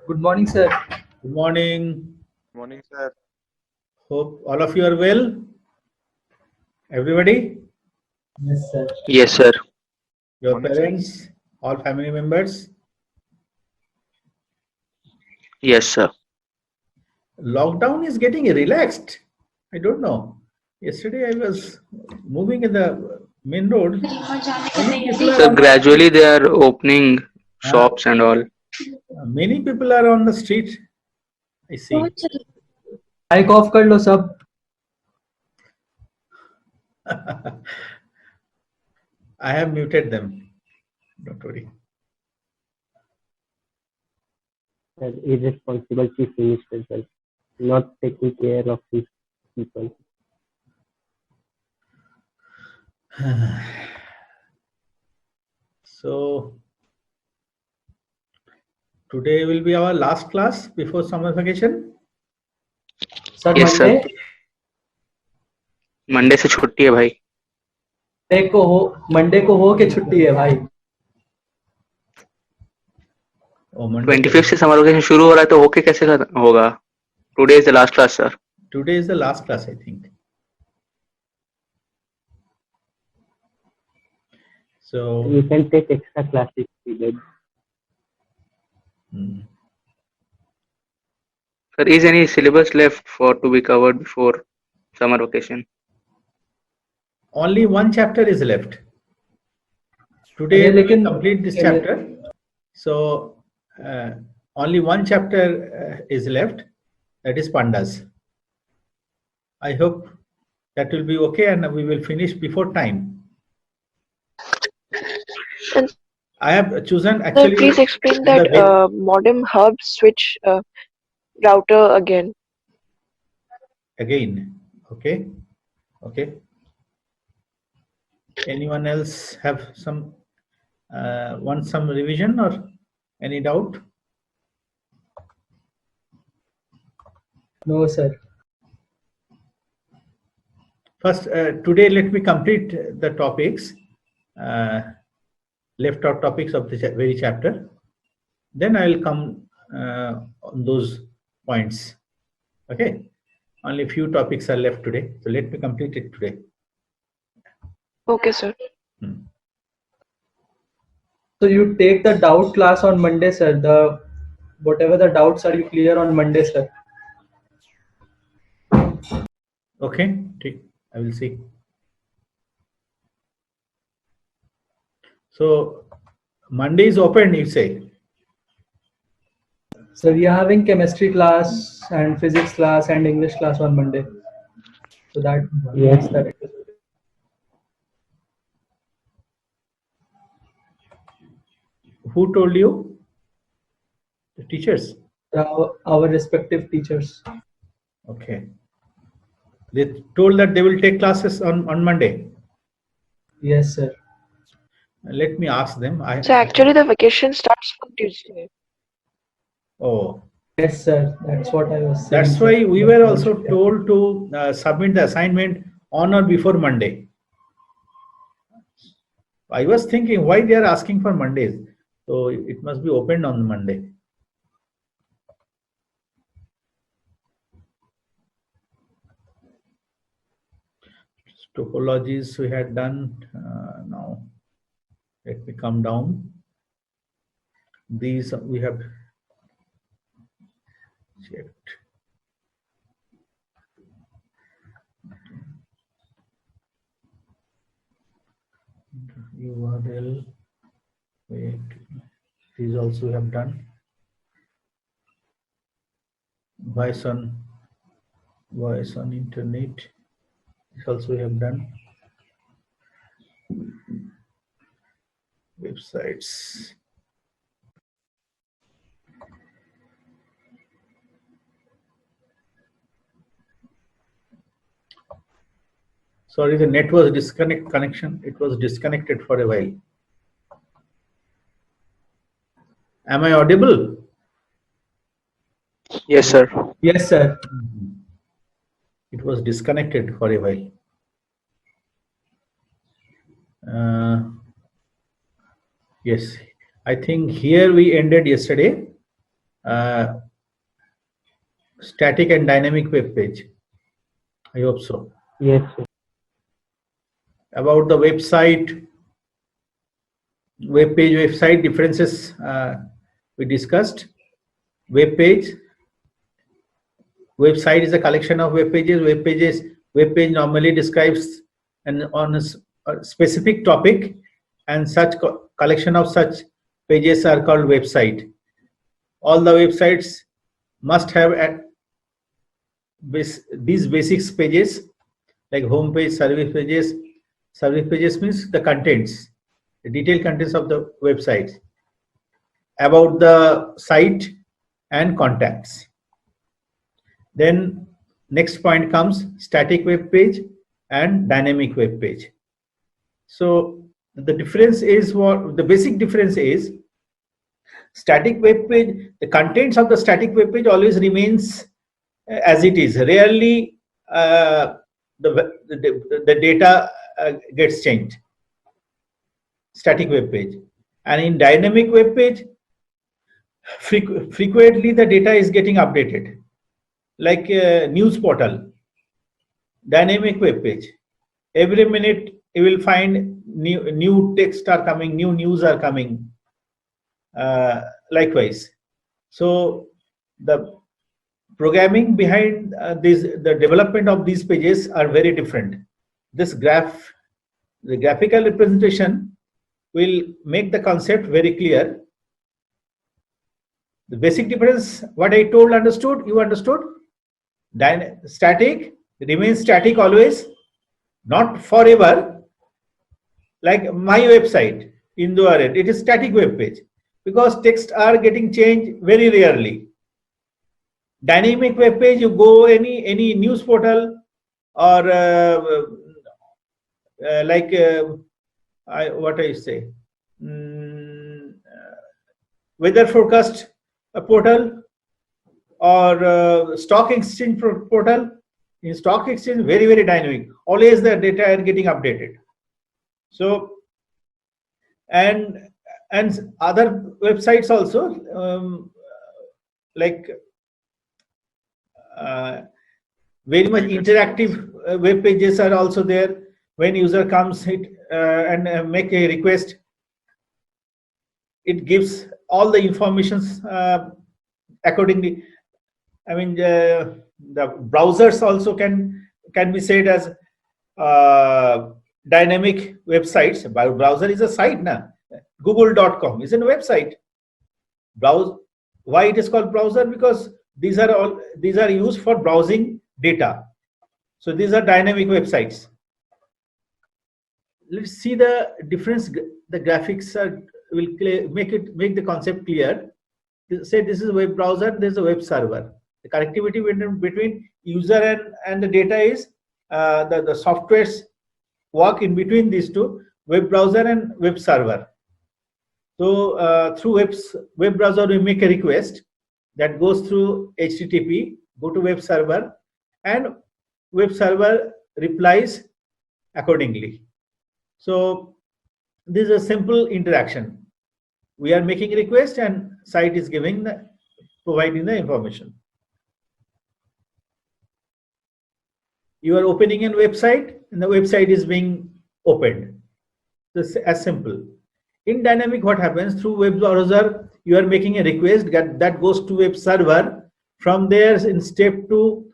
Good morning, sir. Good morning. Morning, sir. Hope all of you are well. Everybody, Yes, sir. Yes, sir. your Morning, sir. parents, all family members. Yes, sir. Lockdown is getting relaxed. I don't know. Yesterday I was moving in the main road. Many people are So on gradually they are opening the, shops and all. many people are on the street. I see. Mic off कर लो सब. I have muted them. Don't worry. An irresponsible chief minister, sir, not taking care of his people. So today will be our last class before summer vacation. Sir Yes, sir. Monday से छुट्टी है भाई. Monday को हो के छुट्टी है भाई. Oh, Monday. 25th से समर वेकेशन शुरू हो रहा है तो होके कैसे होगा? Today is the last class, sir. Today is the last class, I think. So You can take extra classes needed. Sir, is any syllabus left for to be covered before summer vacation? only one chapter is left. Today we will complete this chapter. So only one chapter is left, that is Pandas. I hope that will be okay and we will finish before time. And I have chosen sir, actually. please explain that modem hub switch router again. Again, okay, okay. Anyone else have some want some revision or any doubt? No, sir. First, today let me complete the topics, left out topics of the very chapter. Then I will come on those points. Okay, only few topics are left today, so let me complete it today. Okay, sir. So you take the doubt class on Monday, sir. Whatever the doubts are, you clear on Monday, sir. Okay, I will see. So Monday is open, you say? So we are having chemistry class and physics class and English class on Monday. So that Yes. that Who told you? The teachers? our respective teachers. Okay. They told that they will take classes on Monday. Yes, sir. Let me ask them. So actually the vacation starts on Tuesday. Oh. Yes, sir. That's what I was saying. That's why we were also told to submit the assignment on or before Monday. I was thinking why they are asking for Mondays. So it must be opened on Monday. Topologies we had done. Now let me come down. These we have checked. URL. Wait. These also we have done. Voice on internet. This also we have done. Websites. Sorry, the net was connection. It was disconnected for a while. Am I audible? Yes, sir. Yes, sir. It was disconnected for a while. Yes, I think here we ended yesterday. static and dynamic web page. I hope so. Yes, sir. About the website, website differences we discussed. Website is a collection of web pages. Web page normally describes on a specific topic, and such collection of such pages are called website. All the websites must have these basics pages like home page, service pages. Service pages means the contents, the detailed contents of the website, about the site and contacts. Then next point comes static web page and dynamic web page. So the difference is what the basic difference is. Static web page, the contents of the static web page always remains as it is. Rarely the data gets changed. Static web page. And in dynamic web page, frequently the data is getting updated. Like a news portal, dynamic web page. Every minute you will find new text are coming, new news are coming. Likewise. So the programming behind the development of these pages are very different. The graphical representation will make the concept very clear. The basic difference, what I told, understood? You understood? Static remains static always, not forever. Like my website, Indoaret, it is static web page because texts are getting changed very rarely. Dynamic web page, you go any news portal or weather forecast portal or stock exchange portal. In stock exchange, very, very dynamic. Always the data are getting updated. So, and other websites also, very much interactive web pages are also there. When user comes and make a request, it gives all the informations accordingly. I mean, the browsers also can be said as dynamic websites. Browser is a site now. Google.com is a website. Why it is called browser? Because these are used for browsing data. So these are dynamic websites. Let's see the difference. The graphics will make the concept clear. Say this is a web browser, this is a web server. The connectivity between user and the data is the softwares work in between these two, web browser and web server. So through web browser, we make a request that goes through HTTP, go to web server, and web server replies accordingly. So this is a simple interaction. We are making a request and site is providing the information. You are opening a website and the website is being opened. This is as simple. In dynamic, what happens through web browser, you are making a request that goes to web server. From there, in step 2,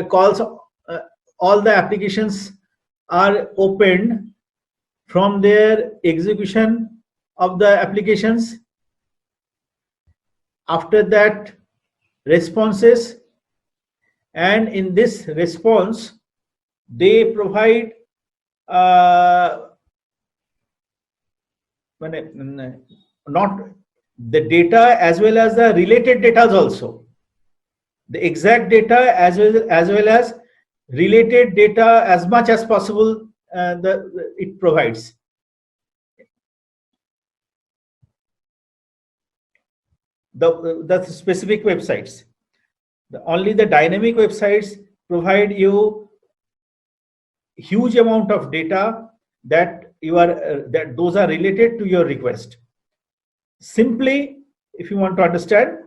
calls all the applications are opened. From there, execution of the applications. After that, responses, and in this response, they provide not the data as well as the related data also. The exact data as well as related data as much as possible it provides. The specific websites. Only the dynamic websites provide you huge amount of data that those are related to your request. Simply, if you want to understand,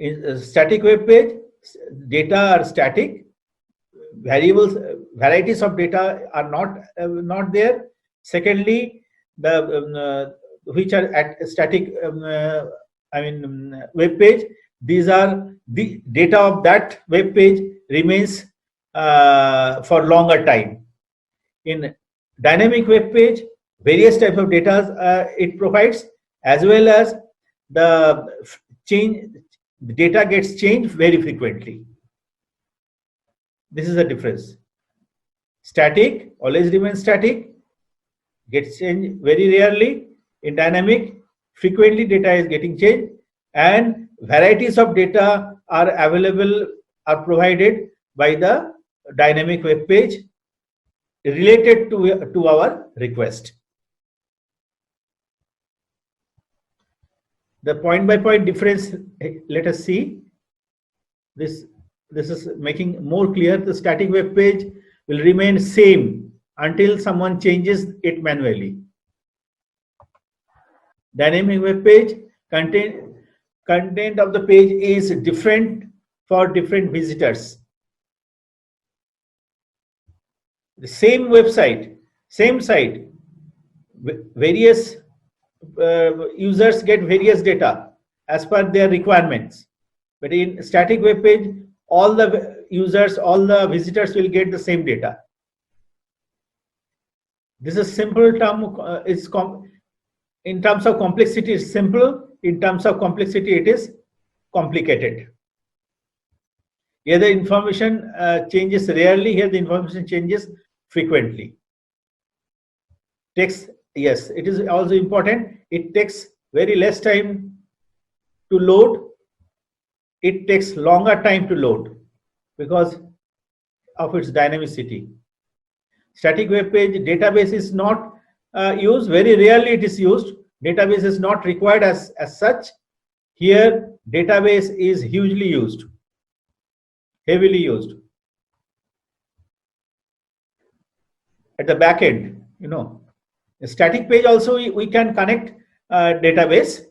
In a static web page, data are static, variables, varieties of data are not there. Secondly, the which are at static web page, these are the data of that web page remains for longer time. In dynamic web page, various types of data it provides, as well as the data gets changed very frequently. This is the difference. Static always remains static, gets changed very rarely. In dynamic, frequently data is getting changed, and varieties of data are available, are provided by the dynamic web page related to our request. The point by point difference, let us see. This is making more clear. The static web page will remain same until someone changes it manually. Dynamic web page, content of the page is different for different visitors. The same website, same site, various users get various data as per their requirements. But in static web page, all the users, all the visitors will get the same data. This is simple term. In terms of complexity, it's simple. In terms of complexity, it is complicated. Here the information changes rarely. Here the information changes frequently. Takes, yes, it is also important. It takes very less time to load. It takes longer time to load because of its dynamicity. Static web page database is not used. Very rarely it is used. Database is not required as such. Here database is hugely used, heavily used. At the back end, a static page also we can connect database,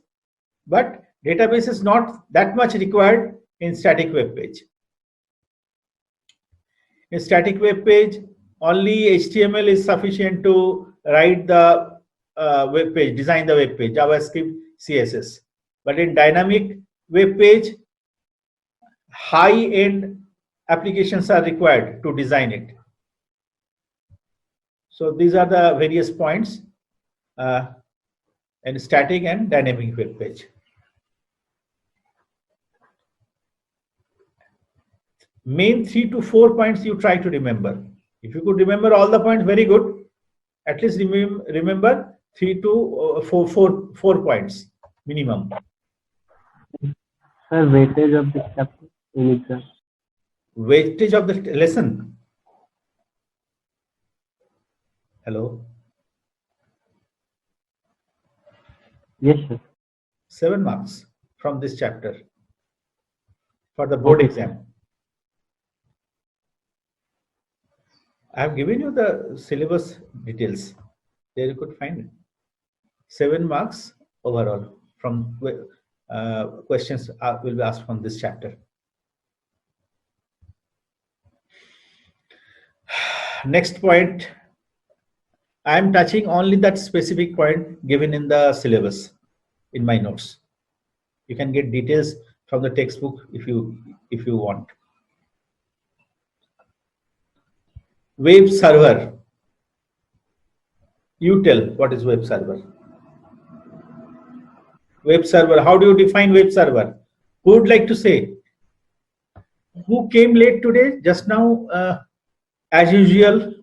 but database is not that much required in static web page. In static web page, only HTML is sufficient to write the web page, design the web page, JavaScript, CSS. But in dynamic web page, high-end applications are required to design it. So these are the various points in static and dynamic web page. Main 3 to 4 points you try to remember. If you could remember all the points, very good. At least remember 3 to 4 points minimum. Sir, weightage of this chapter in exam. Weightage of the lesson. Hello. Yes, sir. 7 marks from this chapter for the board exam. I have given you the syllabus details. There you could find it. 7 marks overall from questions will be asked from this chapter. Next point. I am touching only that specific point given in the syllabus in my notes. You can get details from the textbook if you want. Web server. You tell what is web server. Web server. How do you define web server? Who would like to say? Who came late today? Just now, as usual.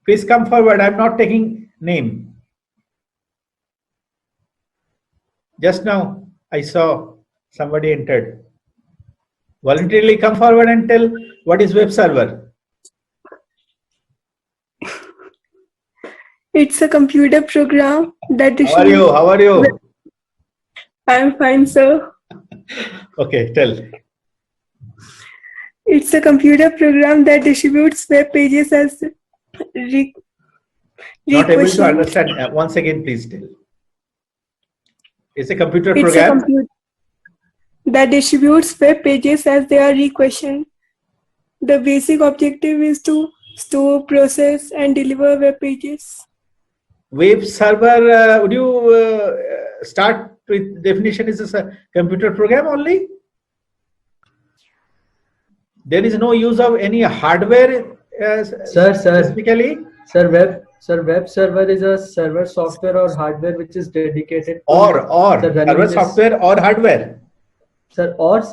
Please come forward. I'm not taking name. Just now, I saw somebody entered. Voluntarily come forward and tell what is web server. It's a computer program that How are you? How are you? I'm fine, sir. Okay, tell. It's a computer program that distributes web pages as Not able to understand. Once again, please tell. It's a computer program. that distributes web pages as they are requestioned. The basic objective is to store, process, and deliver web pages. Web server, would you start with definition is a computer program only? There is no use of any hardware specifically. Sir, web server is a server software or hardware which is dedicated to Or running server software or hardware. Sir, or Web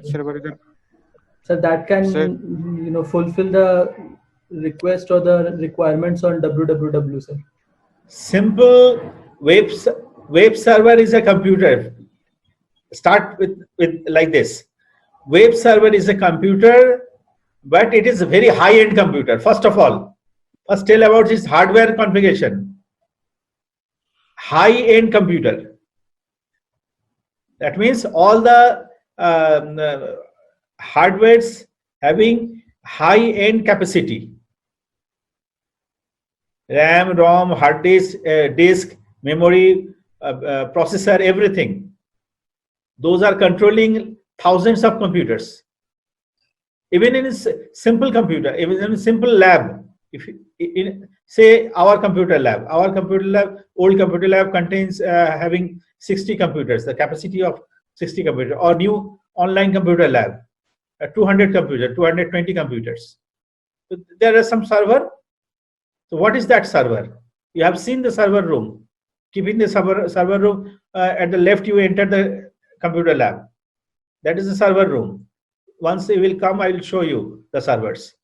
server is a sir, that can Sir. fulfill the request or the requirements on www, sir. Simple web server is a computer. Start with like this. Web server is a computer, but it is a very high-end computer. First of all, first tell about its hardware configuration. High-end computer. That means all the hardwares having high-end capacity. RAM, ROM, hard disk, memory, processor, everything. Those are controlling thousands of computers. Even in a simple computer, even in a simple lab, if say our computer lab, old computer lab contains having 60 computers, the capacity of 60 computers, or new online computer lab, 200 computers, 220 computers. So there is some server. So what is that server? You have seen the server room. Keeping the server room at the left, you enter the computer lab. That is the server room. Once they will come, I will show you the servers.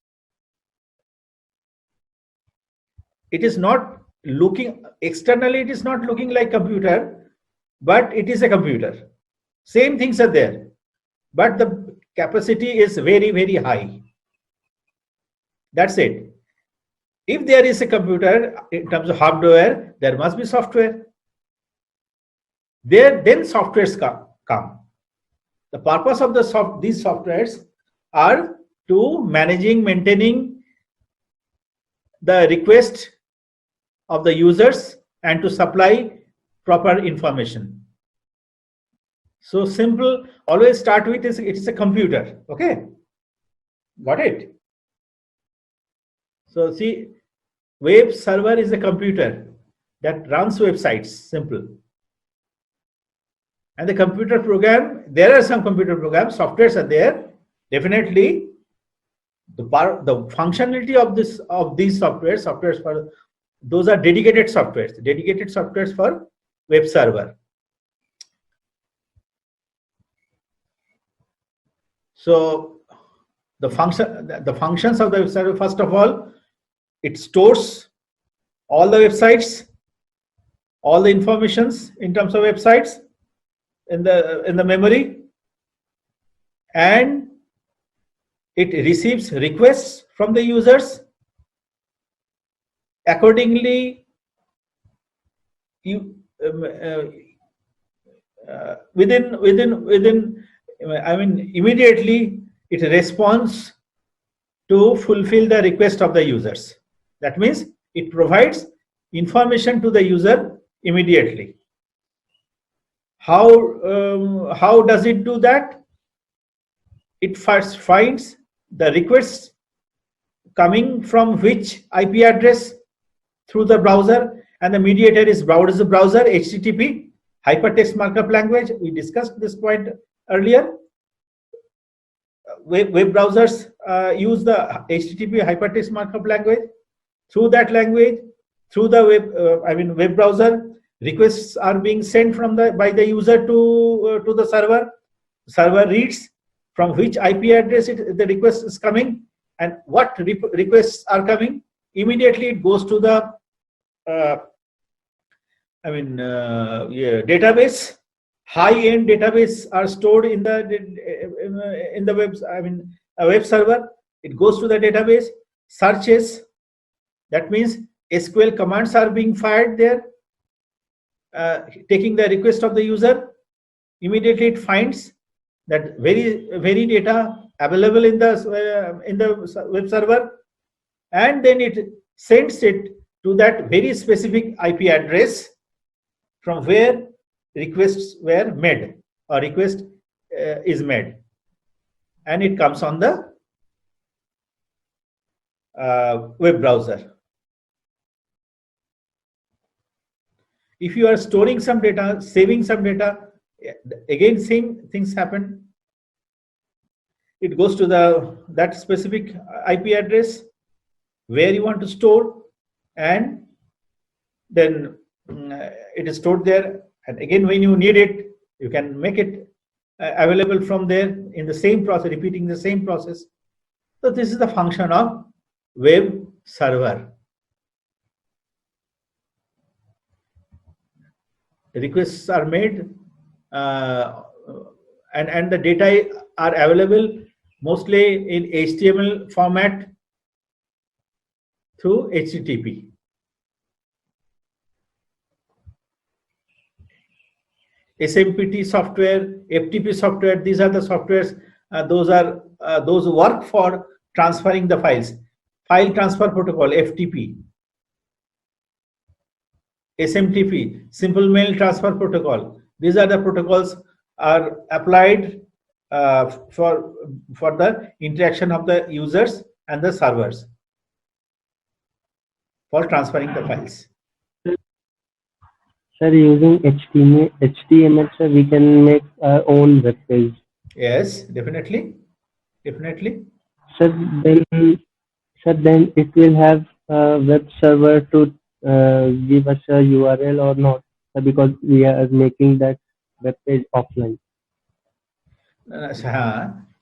It is not looking externally, it is not looking like computer, but it is a computer. Same things are there, but the capacity is very, very high. That's it. If there is a computer in terms of hardware, there must be software. Then softwares come. The purpose of these softwares are to maintaining the request of the users and to supply proper information. So simple, always start with it is a computer. Okay, got it? So see, web server is a computer that runs websites, simple. And the computer program, there are some computer programs, softwares are there. Definitely, the functionality of these softwares for those are dedicated softwares for web server. So the functions of the web server, first of all, it stores all the websites, all the informations in terms of websites in the memory, and it receives requests from the users. Accordingly, you immediately it responds to fulfill the request of the users. That means it provides information to the user immediately. How does it do that? It first finds the requests coming from which IP address through the browser, and the mediator is browser, HTTP, hypertext markup language. We discussed this point earlier. Web browsers use the HTTP hypertext markup language. Through that language, through the web browser, requests are being sent by the user to the server. Server reads from which IP address the request is coming and what requests are coming. Immediately it goes to the database. High-end database are stored in the a web server. It goes to the database, searches. That means SQL commands are being fired there, taking the request of the user. Immediately it finds that very data available in the web server, and then it sends it to that very specific IP address from where requests were made or request is made, and it comes on the web browser. If you are storing some data, saving some data, again same things happen. It goes to that specific IP address where you want to store, and then it is stored there. And again, when you need it, you can make it available from there in the same process, repeating the same process. So this is the function of web server. The requests are made, and the data are available mostly in HTML format through HTTP. SMPT software, FTP software, these are the softwares, those work for transferring the files. File transfer protocol, FTP. SMTP, simple mail transfer protocol. These are the protocols are applied for the interaction of the users and the servers for transferring the files. Sir, using HTML, sir, we can make our own web page. Yes, definitely. Sir, then it will have a web server to give us a URL or not, because we are making that web page offline.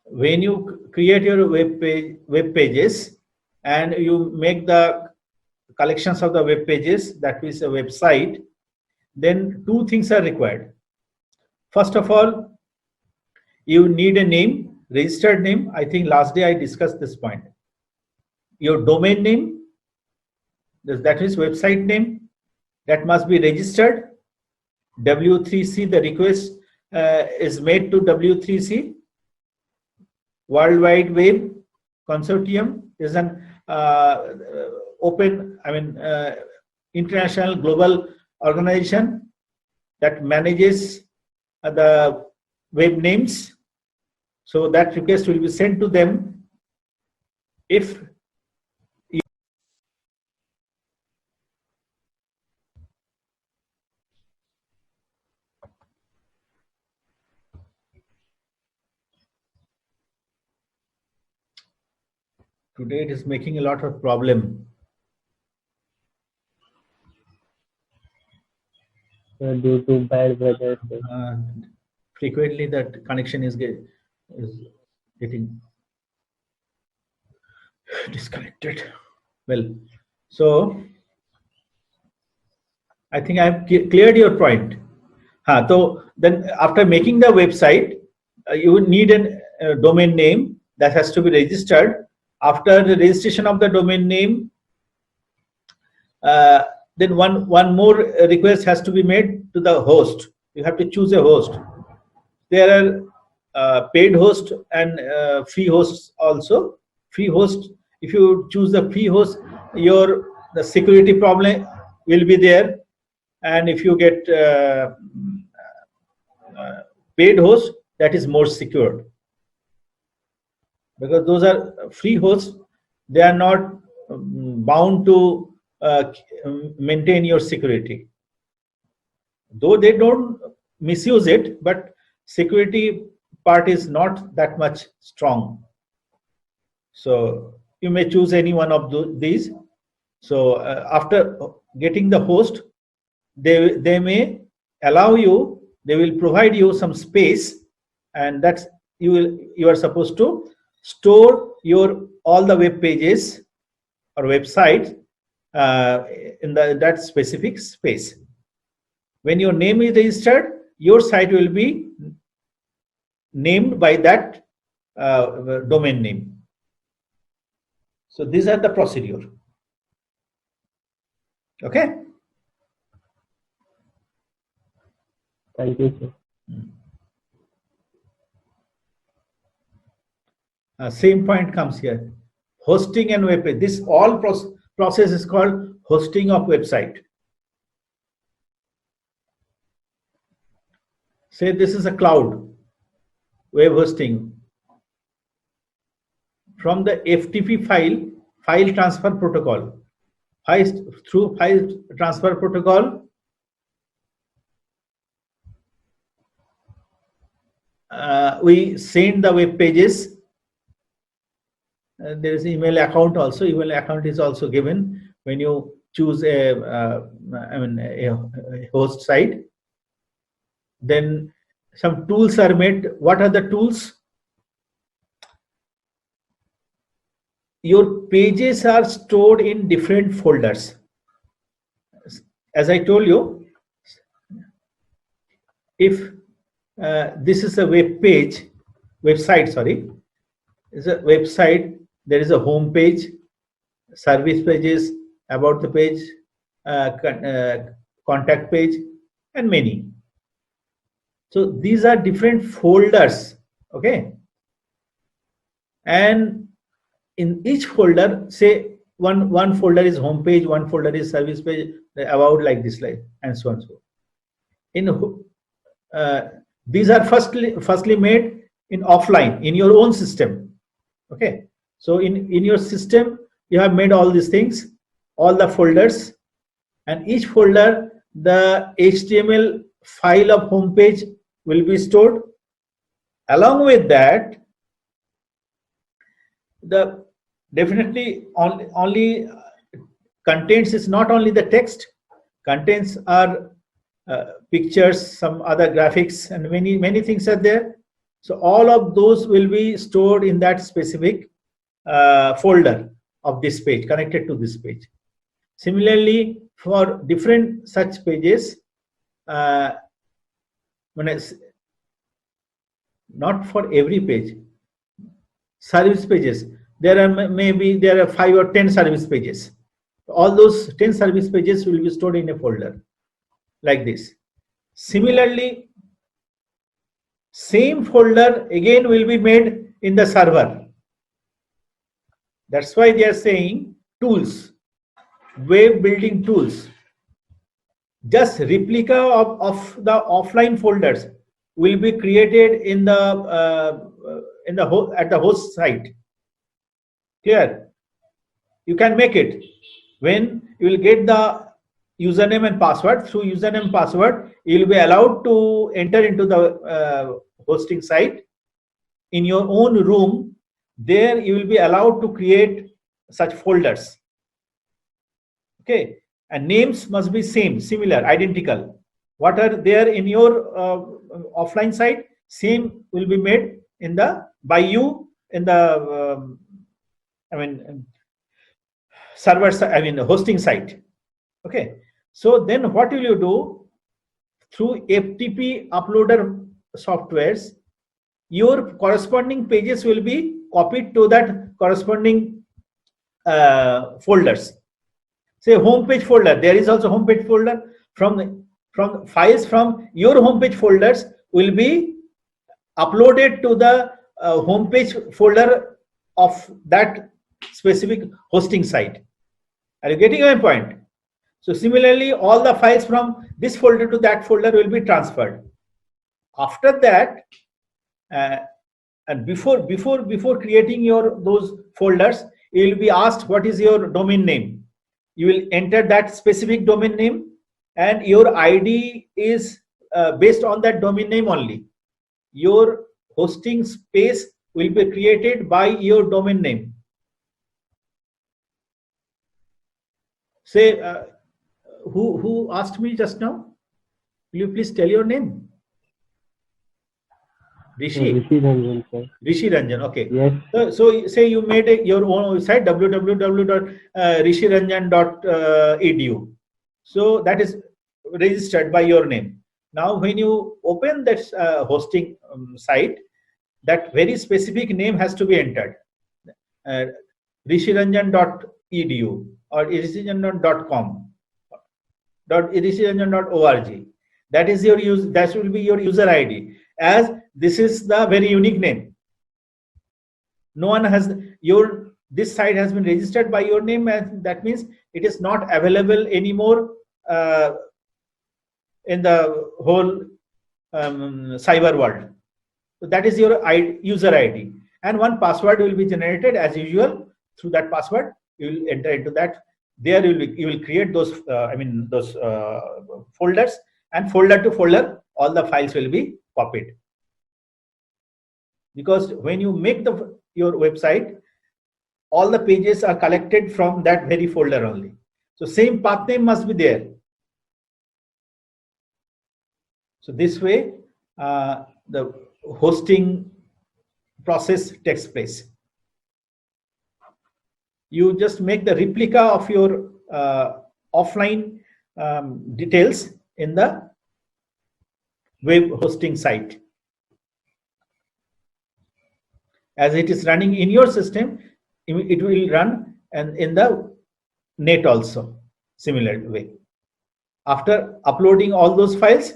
When you create your web pages and you make the collections of the web pages, that is a website, then two things are required. First of all, you need a name, registered name. I think last day I discussed this point. Your domain name, that is website name, that must be registered. W3C, the request is made to W3C. World Wide Web Consortium is an international global organization that manages the web names. So that request will be sent to them. If today it is making a lot of problem. Due to bad weather. Frequently that connection is getting disconnected. Well, so I think I have cleared your point. So then after making the website, you would need a domain name that has to be registered. After the registration of the domain name, then one more request has to be made to the host. You have to choose a host. There are paid host and free hosts also. Free host, if you choose the free host, the security problem will be there. And if you get paid host, that is more secure. Because those are free hosts, they are not bound to maintain your security. Though they don't misuse it, but security part is not that much strong. So you may choose any one of these. So after getting the host, they may allow you, they will provide you some space, and that's you are supposed to store all the web pages or websites in that specific space. When your name is registered, your site will be named by that domain name. So these are the procedure. Okay. Thank you, sir. Same point comes here. Hosting and web page. This all process is called hosting of website. say this is a cloud web hosting. From the FTP file transfer protocol, through file transfer protocol, we send the web pages. There is email account also. Email account is also given when you choose a host site. Then some tools are made. What are the tools? Your pages are stored in different folders. As I told you, if this is a website, sorry, is a website. There is a home page, service pages, about the page, contact page, and many. So these are different folders, okay? And in each folder, say one folder is home page, one folder is service page, about like this, like, and so on. So these are firstly made in offline in your own system, okay? So in your system, you have made all these things, all the folders, and each folder, the HTML file of home page will be stored. Along with that, the definitely only contents is not only the text. Contents are pictures, some other graphics, and many things are there. So all of those will be stored in that specific folder of this page, connected to this page. Similarly, for different such pages, not for every page, service pages, there are 5 or 10 service pages. All those 10 service pages will be stored in a folder like this. Similarly, same folder again will be made in the server. That's why they are saying tools, web building tools. Just replica of the offline folders will be created in the at the host site. Clear? You can make it when you will get the username and password. Through username and password, you will be allowed to enter into the hosting site in your own room. There you will be allowed to create such folders, okay? And names must be similar, identical. What are there in your offline site, same will be made in the by you in the server, hosting site, okay? So then what will you do? Through FTP uploader softwares, your corresponding pages will be copied to that corresponding folders. Say homepage folder, there is also homepage folder. From files from your homepage folders will be uploaded to the homepage folder of that specific hosting site. Are you getting my point? So similarly, all the files from this folder to that folder will be transferred. After that, and before creating those folders, you will be asked what is your domain name. You will enter that specific domain name, and your ID is based on that domain name only. Your hosting space will be created by your domain name. Say, who asked me just now? Will you please tell your name? Rishi. Rishi Ranjan, sir. Rishi Ranjan, okay. Yes. So say you made your own website, www.rishiranjan.edu. So that is registered by your name. Now when you open that hosting site, that very specific name has to be entered. rishiranjan.edu or rishiranjan.com, rishiranjan.org. That is your that will be your user ID, as this is the very unique name. No one has this site has been registered by your name, and that means it is not available anymore in the whole cyber world. So that is your user ID, and one password will be generated as usual. Through that password, you will enter into that. There you will create those folders, and folder to folder, all the files will be copied. Because when you make your website, all the pages are collected from that very folder only. So same path name must be there. So this way, the hosting process takes place. You just make the replica of your offline details in the web hosting site. As it is running in your system, it will run and in the net also, similar way. After uploading all those files,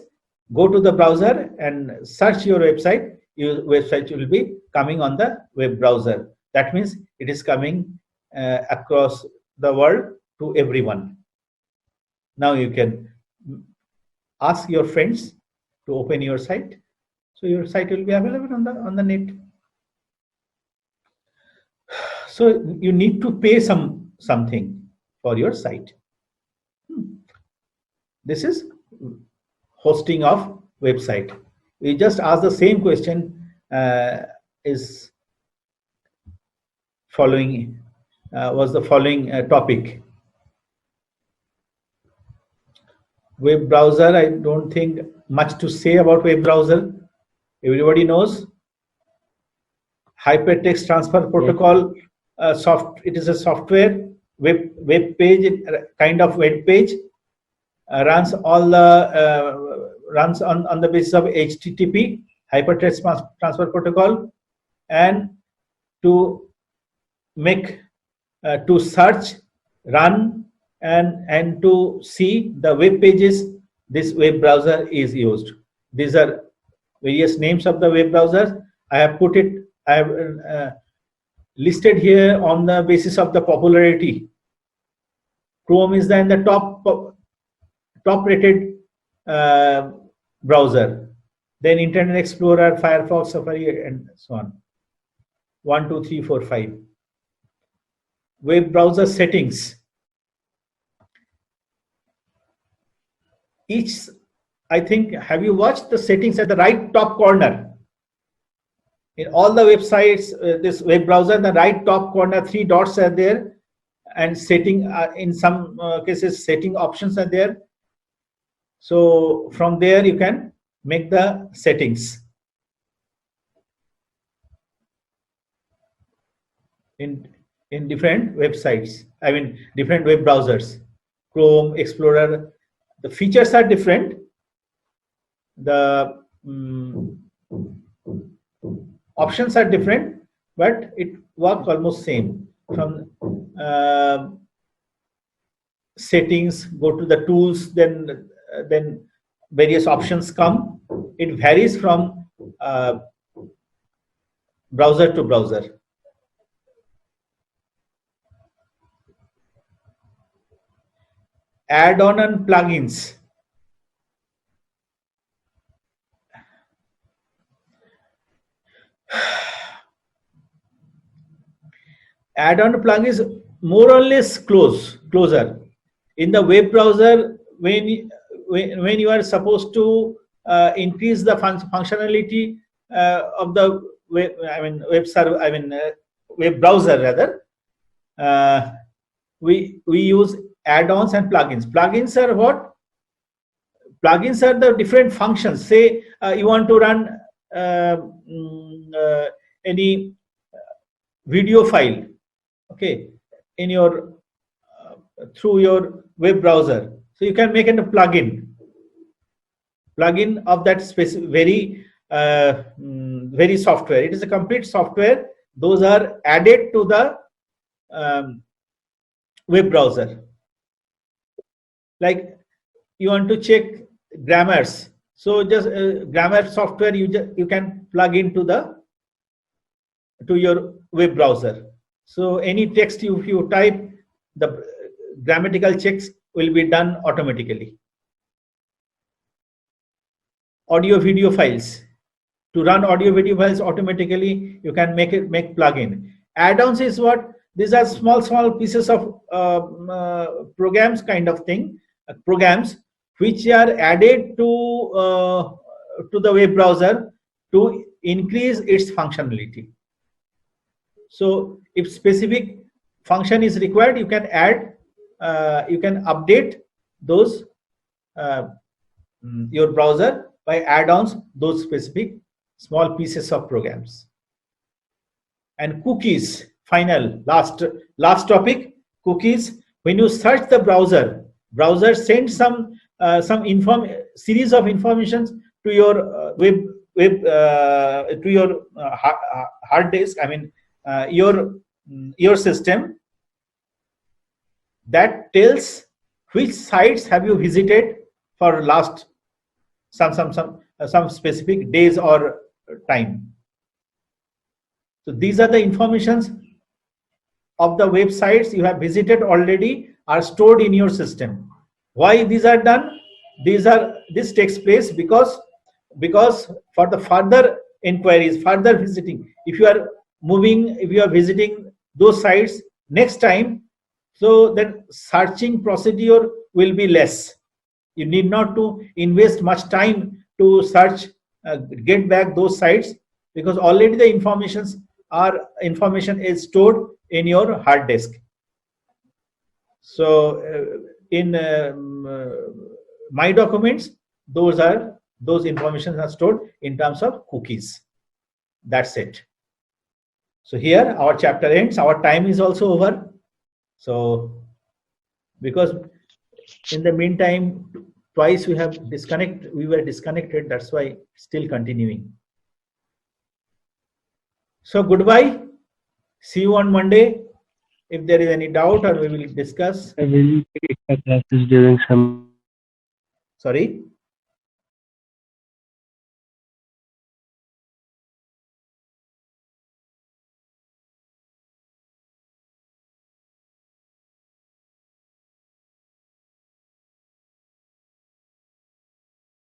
go to the browser and search your website. Your website will be coming on the web browser. That means it is coming across the world to everyone. Now you can ask your friends to open your site. So your site will be available on the net. So you need to pay something for your site. This is hosting of website. We just asked the same question is following was the following topic. Web browser, I don't think much to say about web browser. Everybody knows hypertext transfer protocol. It is a software web page, kind of web page, runs all the runs on the basis of HTTP, hypertext transfer protocol, and to make to search, run, and to see the web pages, this web browser is used. These are various names of the web browser. I have put it. I have listed here on the basis of the popularity. Chrome is in the top rated browser. Then Internet Explorer, Firefox, Safari, and so on. 1, 2, 3, 4, 5. Web browser settings. Each, I think, have you watched the settings at the right top corner? In all the websites, this web browser, the right top corner, 3 dots are there, and setting in some cases setting options are there. So from there you can make the settings in different websites. I mean different web browsers, Chrome, Explorer. The features are different. The options are different, but it works almost same. From settings, go to the tools, then various options come. It varies from browser to browser. Add-on and plugins. Add-on plugins more or less closer. In the web browser, when you are supposed to increase the functionality of the web, web browser rather, we use add-ons and plugins. Plugins are what? Plugins are the different functions. Say you want to run any video file, okay, in your through your web browser. So you can make a plugin of that specific very software. It is a complete software. Those are added to the web browser. Like you want to check grammars, so just grammar software you can plug into your web browser. So any text if you type, the grammatical checks will be done automatically. audio video files. To run audio video files automatically, you can make plugin. Add-ons is what? These are small pieces of programs kind of thing, programs which are added to the web browser to increase its functionality. So if specific function is required, you can add, you can update those your browser by add-ons, those specific small pieces of programs. And cookies, final, last topic, cookies. When you search the browser sends some series of informations to your to your hard disk. I mean your system, that tells which sites have you visited for last some specific days or time. So these are the informations of the websites you have visited already are stored in your system. Why these are done? This takes place because for the further inquiries, further visiting, if you are visiting those sites next time, so then searching procedure will be less. You need not to invest much time to search, get back those sites, because already the information is stored in your hard disk. So in my documents, those information are stored in terms of cookies. That's it. So here our chapter ends. Our time is also over. So because in the meantime twice we were disconnected, that's why still continuing. So goodbye, see you on Monday. If there is any doubt, or we will discuss. I will take extra classes during some. Sorry?